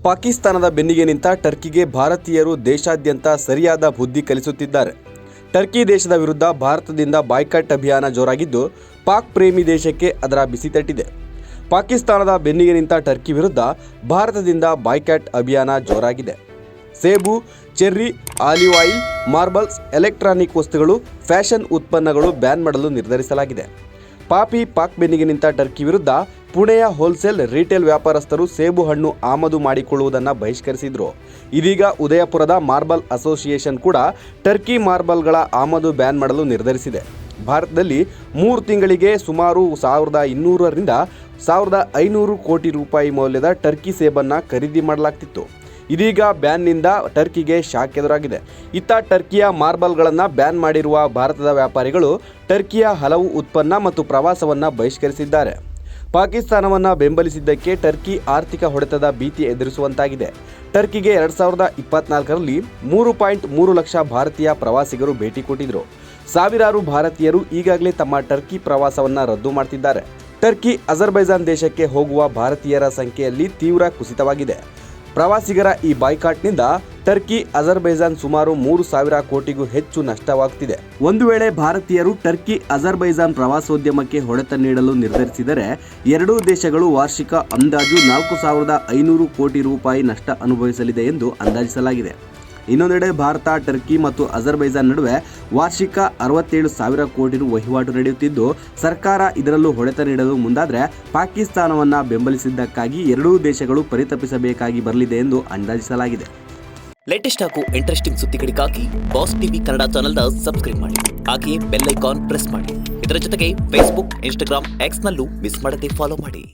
ಪಾಕಿಸ್ತಾನದ ಬೆನ್ನಿಗೆ ನಿಂತ ಟರ್ಕಿಗೆ ಭಾರತೀಯರು ದೇಶಾದ್ಯಂತ ಸರಿಯಾದ ಬುದ್ಧಿ ಕಲಿಸುತ್ತಿದ್ದಾರೆ. ಟರ್ಕಿ ದೇಶದ ವಿರುದ್ಧ ಭಾರತದಿಂದ ಬಾಯ್ಕಾಟ್ ಅಭಿಯಾನ ಜೋರಾಗಿದ್ದು, ಪಾಕ್ ಪ್ರೇಮಿ ದೇಶಕ್ಕೆ ಅದರ ಬಿಸಿ ತಟ್ಟಿದೆ. ಪಾಕಿಸ್ತಾನದ ಬೆನ್ನಿಗೆ ನಿಂತ ಟರ್ಕಿ ವಿರುದ್ಧ ಭಾರತದಿಂದ ಬಾಯ್ಕಾಟ್ ಅಭಿಯಾನ ಜೋರಾಗಿದೆ. ಸೇಬು, cherry, olive oil, marbles, electronic ವಸ್ತುಗಳು, ಫ್ಯಾಷನ್ ಉತ್ಪನ್ನಗಳು ಬ್ಯಾನ್ ಮಾಡಲು ನಿರ್ಧರಿಸಲಾಗಿದೆ. ಪಾಕ್ ಬೆನ್ನಿಗೆ ನಿಂತ ಟರ್ಕಿ ವಿರುದ್ಧ ಪುಣೆಯ ಹೋಲ್ಸೇಲ್ ರಿಟೇಲ್ ವ್ಯಾಪಾರಸ್ಥರು ಸೇಬು ಹಣ್ಣು ಆಮದು ಮಾಡಿಕೊಳ್ಳುವುದನ್ನು ಬಹಿಷ್ಕರಿಸಿದರು. ಇದೀಗ ಉದಯಪುರದ ಮಾರ್ಬಲ್ ಅಸೋಸಿಯೇಷನ್ ಕೂಡ ಟರ್ಕಿ ಮಾರ್ಬಲ್ಗಳ ಆಮದು ಬ್ಯಾನ್ ಮಾಡಲು ನಿರ್ಧರಿಸಿದೆ. ಭಾರತದಲ್ಲಿ 3 ತಿಂಗಳಿಗೆ ಸುಮಾರು 1200 ರಿಂದ 1500 ಕೋಟಿ ರೂಪಾಯಿ ಮೌಲ್ಯದ ಟರ್ಕಿ ಸೇಬನ್ನು ಖರೀದಿ ಮಾಡಲಾಗ್ತಿತ್ತು. ಇದೀಗ ಬ್ಯಾನ್ನಿಂದ ಟರ್ಕಿಗೆ ಶಾಕ್ ಎದುರಾಗಿದೆ. ಇತ್ತ ಟರ್ಕಿಯ ಮಾರ್ಬಲ್ಗಳನ್ನು ಬ್ಯಾನ್ ಮಾಡಿರುವ ಭಾರತದ ವ್ಯಾಪಾರಿಗಳು ಟರ್ಕಿಯ ಹಲವು ಉತ್ಪನ್ನ ಮತ್ತು ಪ್ರವಾಸವನ್ನು ಬಹಿಷ್ಕರಿಸಿದ್ದಾರೆ. ಪಾಕಿಸ್ತಾನವನ್ನು ಬೆಂಬಲಿಸಿದ್ದಕ್ಕೆ ಟರ್ಕಿ ಆರ್ಥಿಕ ಹೊಡೆತದ ಭೀತಿ ಎದುರಿಸುವಂತಾಗಿದೆ. ಟರ್ಕಿಗೆ 2024ರಲ್ಲಿ 3.3 ಲಕ್ಷ ಭಾರತೀಯ ಪ್ರವಾಸಿಗರು ಭೇಟಿ ಕೊಟ್ಟಿದ್ದರು. ಸಾವಿರಾರು ಭಾರತೀಯರು ಈಗಾಗಲೇ ತಮ್ಮ ಟರ್ಕಿ ಪ್ರವಾಸವನ್ನು ರದ್ದು ಮಾಡ್ತಿದ್ದಾರೆ. ಟರ್ಕಿ ಅಜರ್ಬೈಜಾನ್ ದೇಶಕ್ಕೆ ಹೋಗುವ ಭಾರತೀಯರ ಸಂಖ್ಯೆಯಲ್ಲಿ ತೀವ್ರ ಕುಸಿತವಾಗಿದೆ. ಪ್ರವಾಸಿಗರ ಈ ಬಾಯ್ಕಾಟ್ನಿಂದ ಟರ್ಕಿ ಅಜರ್ಬೈಜಾನ್ ಸುಮಾರು 3,000 ಕೋಟಿಗೂ ಹೆಚ್ಚು ನಷ್ಟವಾಗುತ್ತಿದೆ. ಒಂದು ವೇಳೆ ಭಾರತೀಯರು ಟರ್ಕಿ ಅಜರ್ಬೈಜಾನ್ ಪ್ರವಾಸೋದ್ಯಮಕ್ಕೆ ಹೊಡೆತ ನೀಡಲು ನಿರ್ಧರಿಸಿದರೆ ಎರಡೂ ದೇಶಗಳು ವಾರ್ಷಿಕ ಅಂದಾಜು 4,500 ಕೋಟಿ ರೂಪಾಯಿ ನಷ್ಟ ಅನುಭವಿಸಲಿದೆ ಎಂದು ಅಂದಾಜಿಸಲಾಗಿದೆ. ಇನ್ನೊಂದೆಡೆ ಭಾರತ, ಟರ್ಕಿ ಮತ್ತು ಅಜರ್ಬೈಜಾನ್ ನಡುವೆ ವಾರ್ಷಿಕ 67,000 ಕೋಟಿ ರು ವಹಿವಾಟು ನಡೆಯುತ್ತಿದ್ದು, ಸರ್ಕಾರ ಇದರಲ್ಲೂ ಹೊಡೆತ ನೀಡಲು ಮುಂದಾದರೆ ಪಾಕಿಸ್ತಾನವನ್ನು ಬೆಂಬಲಿಸಿದ್ದಕ್ಕಾಗಿ ಎರಡೂ ದೇಶಗಳು ಪರಿತಪಿಸಬೇಕಾಗಿ ಬರಲಿದೆ ಎಂದು ಅಂದಾಜಿಸಲಾಗಿದೆ. ಲೇಟೆಸ್ಟ್ ಹಾಗೂ ಇಂಟ್ರೆಸ್ಟಿಂಗ್ ಸುದ್ದಿಗಳಿಗಾಗಿ ಬಾಸ್ ಟಿವಿ ಕನ್ನಡ ಚಾನೆಲ್ನ ಸಬ್ಸ್ಕ್ರೈಬ್ ಮಾಡಿ. ಹಾಗೆಯೇ ಬೆಲ್ ಐಕಾನ್ ಪ್ರೆಸ್ ಮಾಡಿ. ಇದರ ಜೊತೆಗೆ ಫೇಸ್ಬುಕ್, ಇನ್ಸ್ಟಾಗ್ರಾಮ್, ಎಕ್ಸ್ನಲ್ಲೂ ಮಿಸ್ ಮಾಡದೆ ಫಾಲೋ ಮಾಡಿ.